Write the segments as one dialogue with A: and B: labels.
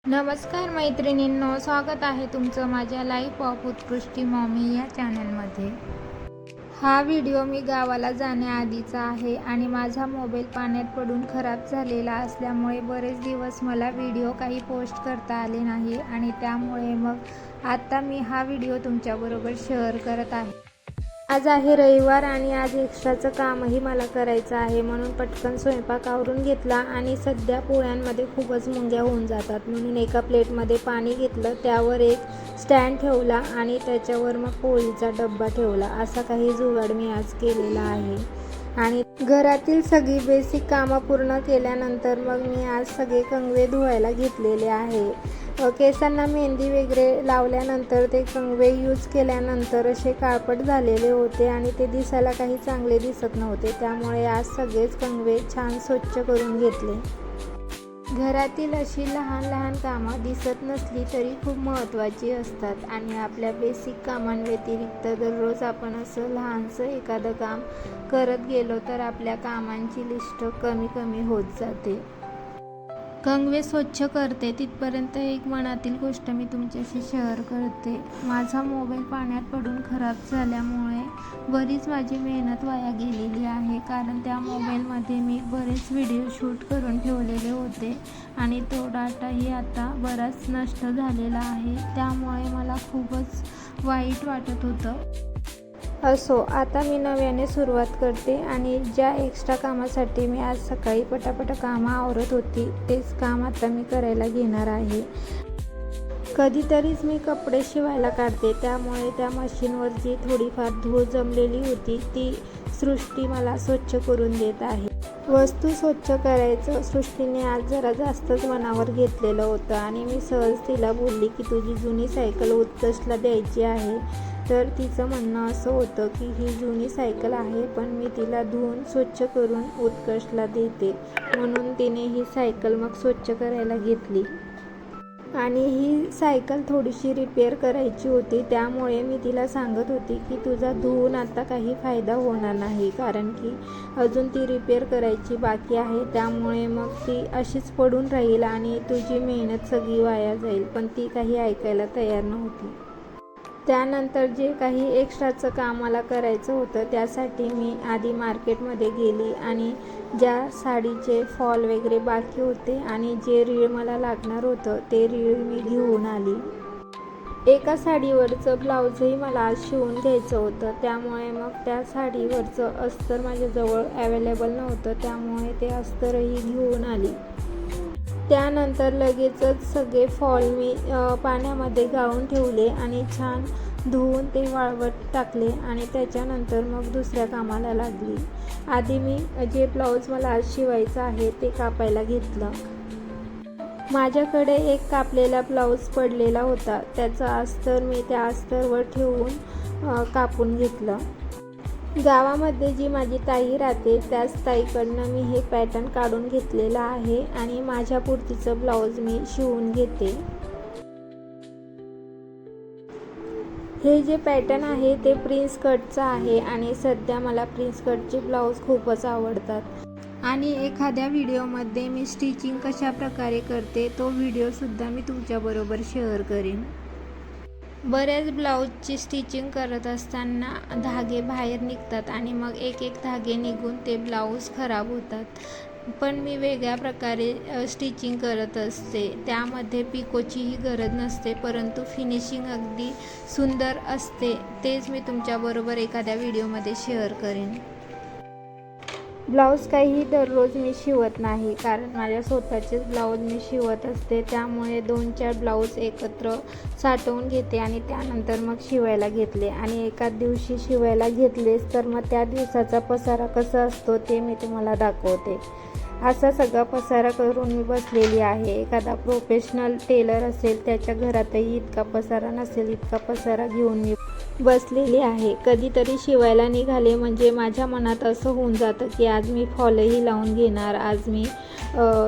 A: नमस्कार मैत्रिणींनो, स्वागत आहे तुमचं माझ्या लाईफ ऑफ उत्कृष्टी मॉमी या चॅनलमध्ये। हा व्हिडिओ मी गावाला जाण्याआधीचा आहे आणि माझा मोबाईल पाण्यात पडून खराब झालेला असल्यामुळे बरेच दिवस मला व्हिडिओ काही पोस्ट करता आले नाही आणि त्यामुळे मग आता मी हा व्हिडिओ तुमच्याबरोबर शेअर करत आहे। आज आहे रविवार आणि आज एक्स्ट्राचं कामही मला करायचं आहे, म्हणून पटकन स्वयंपाक आवरून घेतला आणि सध्या पोळ्यांमध्ये खूपच मुंग्या होऊन जातात म्हणून एका प्लेटमध्ये पाणी घेतलं, त्यावर एक स्टँड ठेवला आणि त्याच्यावर मग पोळीचा डब्बा ठेवला। असा काही जुगाड मी आज केलेला आहे। आणि घरातील सगळी बेसिक कामं पूर्ण केल्यानंतर मग मी आज सगळे कंगवे धुवायला घेतलेले आहे। केसांना मेहंदी वगैरे लावल्यानंतर ते कंगवे यूज केल्यानंतर असे काळपट झालेले होते आणि ते दिसायला काही चांगले दिसत नव्हते, त्यामुळे आज सगळेच कंगवे छान स्वच्छ करून घेतले। घरातील अशी लहान लहान कामं दिसत नसली तरी खूप महत्त्वाची असतात आणि आपल्या बेसिक कामांव्यतिरिक्त दररोज आपण असं लहानसं एखादं काम करत गेलो तर आपल्या कामांची लिस्ट कमी कमी होत जाते। कंगवे स्वच्छ करते तिथपर्यंत एक मनातील गोष्ट मी तुमच्याशी शेअर करते। माझा मोबाईल पाण्यात पडून खराब झाल्यामुळे बरीच माझी मेहनत वाया गेलेली आहे, कारण त्या मोबाईलमध्ये मी बरेच व्हिडिओ शूट करून ठेवलेले होते आणि तो डाटाही आता बराच नष्ट झालेला आहे, त्यामुळे मला खूपच वाईट वाटत होतं। असो, आता मी नव्याने सुरुवात करते आणि ज्या एक्स्ट्रा कामासाठी मी आज सकाळी पटापट कामं आवरत होती तेच काम आता मी करायला घेणार आहे। कधीतरीच मी कपडे शिवायला काढते, त्यामुळे त्या मशीनवर जी थोडीफार धूळ जमलेली होती ती सृष्टी मला स्वच्छ करून देत आहे। वस्तू स्वच्छ करायचं सृष्टीने आज जरा जास्तच मनावर घेतलेलं होतं आणि मी सहज तिला बोलली की तुझी जुनी सायकल उत्कर्षला द्यायची आहे, तर तिचं म्हणणं असं होतं की ही जुनी सायकल आहे पण मी तिला धुवून स्वच्छ करून उत्कर्षला देते, म्हणून तिने ही सायकल मग स्वच्छ करायला घेतली। आणि ही सायकल थोडीशी रिपेअर करायची होती, त्यामुळे मी तिला सांगत होती की तुझा धुवून आता काही फायदा होणार नाही, कारण की अजून ती रिपेअर करायची बाकी आहे, त्यामुळे मग ती अशीच पडून राहील आणि तुझी मेहनत सगळी वाया जाईल। पण ती काही ऐकायला तयार नव्हती। त्यानंतर जे काही एक्स्ट्राचं काम मला करायचं होतं त्यासाठी मी आधी मार्केटमध्ये गेली आणि ज्या साडीचे फॉल वगैरे बाकी होते आणि जे रीळ मला लागणार होतं ते रीळ मी घेऊन आली। एका साडीवरचं ब्लाऊजही मला आज शिवून घ्यायचं होतं, त्यामुळे मग त्या साडीवरचं अस्तर माझ्याजवळ अवेलेबल नव्हतं, त्यामुळे ते अस्तरही घेऊन आली। त्यानंतर लगेचच सगळे फॉल मी पाण्यामध्ये गाळून ठेवले आणि छान धुवून ते वाळवत टाकले आणि त्याच्यानंतर मग दुसऱ्या कामाला लागली। आधी मी जे ब्लाऊज मला आज शिवायचं आहे ते कापायला घेतलं। माझ्याकडे एक कापलेला ब्लाऊज पडलेला होता, त्याचं अस्तर मी त्या अस्तरवर ठेवून कापून घेतलं। गावामध्ये जी माझी ताई राहते त्याच ताईकडनं मी हे पॅटर्न काढून घेतलेलं आहे आणि माझ्या पुरतीचं ब्लाऊज मी शिवून घेते। हे जे पॅटर्न आहे ते प्रिन्स कटचं आहे आणि सध्या मला प्रिन्स कटचे ब्लाऊज खूपच आवडतात आणि एखाद्या व्हिडिओमध्ये मी स्टिचिंग कशा प्रकारे करते तो व्हिडिओसुद्धा मी तुमच्याबरोबर शेअर करेन। बऱ्याच ब्लाऊजची स्टिचिंग करत असताना धागे बाहेर निघतात आणि मग एक एक धागे निघून ते ब्लाऊज खराब होतात, पण मी वेगळ्या प्रकारे स्टिचिंग करत असते, त्यामध्ये पिकोचीही गरज नसते, परंतु फिनिशिंग अगदी सुंदर असते। तेच मी तुमच्याबरोबर एखाद्या व्हिडिओमध्ये शेअर करेन। ब्लाऊज काही दररोज मी शिवत नाही, कारण माझ्या स्वतःचेच ब्लाऊज मी शिवत असते, त्यामुळे 2-4 ब्लाऊज एकत्र साठवून घेते आणि त्यानंतर मग शिवायला घेतले आणि एकाच दिवशी शिवायला घेतलेच तर मग त्या दिवसाचा पसारा कसा असतो ते मी तुम्हाला दाखवते। असा सगळा पसारा करून मी बसलेली आहे। एखादा प्रोफेशनल टेलर असेल त्याच्या घरातही इतका पसारा नसेल इतका पसारा घेऊन मी बसलेली आहे। कधीतरी शिवायला निघाले म्हणजे माझ्या मनात असं होऊन जातं की आज मी फॉलही लावून घेणार, आज मी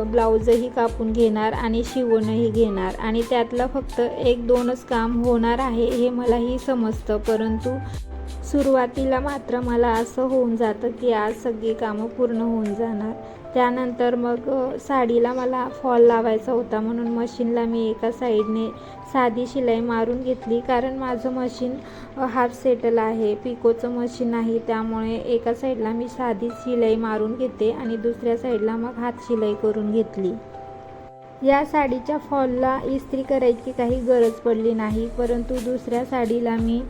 A: ब्लाऊजही कापून घेणार आणि शिवूनही घेणार आणि त्यातलं फक्त 1-2च काम होणार आहे हे मलाही समजतं, परंतु सुरुवातीला मात्र मला असं होऊन जातं की आज सगळी कामं पूर्ण होऊन जाणार। त्यानंतर मग साडीला मला फॉल लावायचा होता, म्हणून मशीनला मी एका साईडने साधी शिलाई मारून घेतली. कारण माझं मशीन हाफ सेटल आहे, पिकोचं मशीन आहे, त्यामुळे एका साईडला मी साधी शिलाई मारून घेते आणि दुसऱ्या साईडला मग हात शिलाई करून घेतली. या साडीच्या फॉलला इस्त्री करायची काही गरज पडली नाही, परंतु दुसऱ्या साडीला मी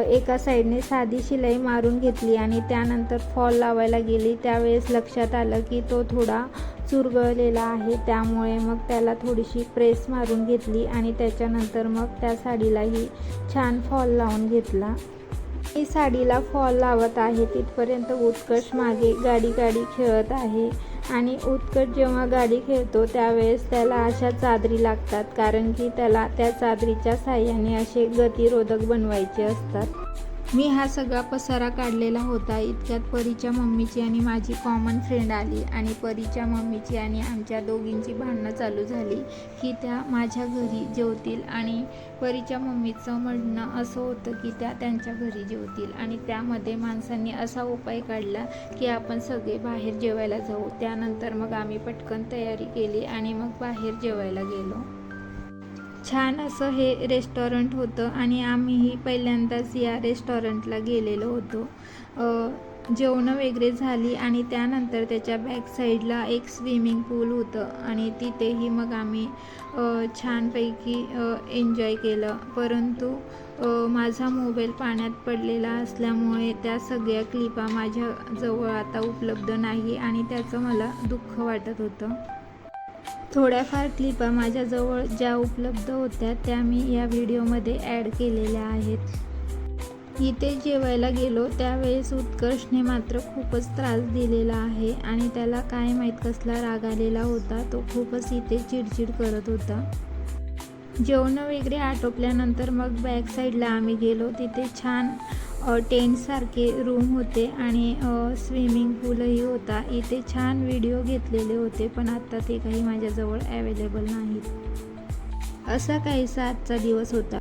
A: एका साईडने साधी शिलाई मारून घेतली आणि त्यानंतर फॉल लावायला गेली. त्यावेळेस लक्षात आलं की तो थोडा चुरगळलेला आहे, त्यामुळे मग त्याला थोडीशी प्रेस मारून घेतली आणि त्याच्यानंतर मग त्या साडीलाही छान फॉल लावून घेतला. मी साडीला फॉल लावत आहे तिथपर्यंत उत्कर्ष मागे गाडी खेळत आहे आणि उत्कर्ष जेव्हा गाडी खेळतो त्यावेळेस त्याला अशा चादरी लागतात, कारण की त्याला त्या चादरीच्या साहाय्याने असे गतिरोधक बनवायचे असतात. मी हा सगळा पसारा काढलेला होता. इतक्यात परीच्या मम्मीची आणि माझी कॉमन फ्रेंड आली आणि परीच्या मम्मीची आणि आमच्या दोघींची भांडणं चालू झाली की त्या माझ्या घरी जेवतील आणि परीच्या मम्मीचं म्हणणं असं होतं की त्या त्यांच्या घरी जेवतील. आणि त्यामध्ये माणसांनी असा उपाय काढला की आपण सगळे बाहेर जेवायला जाऊ. त्यानंतर मग आम्ही पटकन तयारी केली आणि मग बाहेर जेवायला गेलो. छान असं हे रेस्टॉरंट होतं आणि आम्हीही पहिल्यांदाच या रेस्टॉरंटला गेलेलो होतो. जेवणं वगैरे झाली आणि त्यानंतर त्याच्या बॅक साईडला एक स्विमिंग पूल होतं आणि तिथेही मग आम्ही छानपैकी एन्जॉय केलं. परंतु माझा मोबाईल पाण्यात पडलेला असल्यामुळे त्या सगळ्या क्लिपा माझ्याजवळ आता उपलब्ध नाही आणि त्याचं मला दुःख वाटत होतं. थोड्याफार क्लिपा माझ्याजवळ ज्या उपलब्ध होत्या त्या मी या व्हिडिओमध्ये ॲड केलेल्या आहेत. इथे जेवायला गेलो त्यावेळेस उत्कर्षने मात्र खूपच त्रास दिलेला आहे आणि त्याला काय माहीत कसला राग आलेला होता. तो खूपच इथे चिडचिड करत होता. जेवणं वगैरे आटोपल्यानंतर मग बॅक साईडला आम्ही गेलो. तिथे छान टेंटसारखे रूम होते आणि स्विमिंग पूलही होता. इथे छान व्हिडिओ घेतलेले होते, पण आता ते काही माझ्याजवळ अवेलेबल नाहीत. असा काहीसा आजचा दिवस होता.